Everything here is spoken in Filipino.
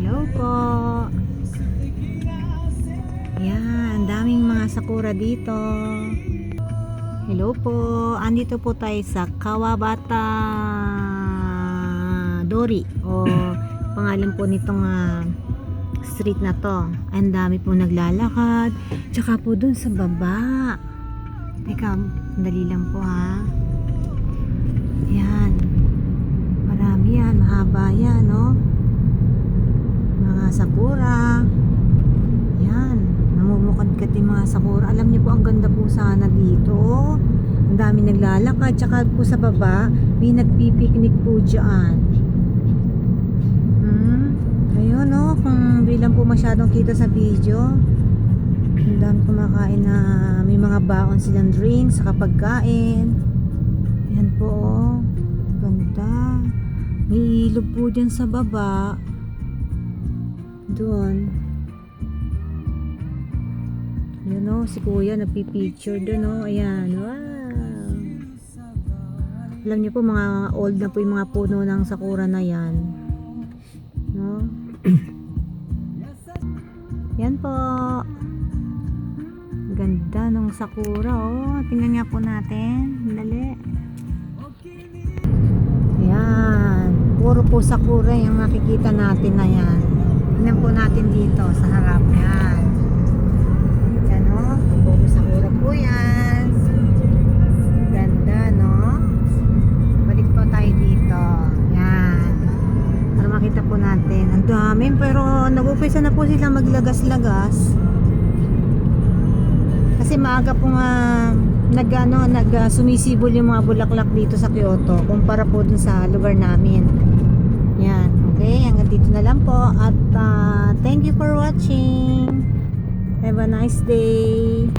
Hello po. Yan, daming mga sakura dito. Hello po. Andito po tayo sa Kawabata Dori o pangalan po nitong street na to. Ang dami po naglalakad. Tsaka po dun sa baba. Teka, dali lang po ha. Yan. Marami yan. Mahaba yan, no? Mga sakura. Yan. Namumukadkat yung mga sakura. Alam niyo po, ang ganda po sana dito. Ang dami naglalakad. Tsaka po sa baba, may nagpipiknik po dyan. Ayun, no? Kung bilang po masyadong kita sa video, ang dami kumakain na may mga baon silang drinks sa pagkain. Yan po, oh. Ganda. May ilog po dyan sa baba. Doon. Yun, oh. Si kuya nagpipicture doon, oh. Ayan. Wow. Alam niyo po, mga old na po yung mga puno ng sakura na yan. No? Yan po. Ganda ng sakura, oh. Tingnan nga po natin. Dali. Yan. Puro po sakura yung makikita natin na yan. Tingnan po natin dito sa harap. Yan. Yan, oh. Puro sakura po yan. Ganda, no? Balik po tayo dito. Yan. Para makita po natin. Ang dami, pero nag-upisa na po sila maglagas-lagas. Kasi maaga po nga sumisibol yung mga bulaklak dito sa Kyoto kumpara po dun sa lugar namin. Yan. Okay, hanggang dito na lang po at thank you for watching. Have a nice day.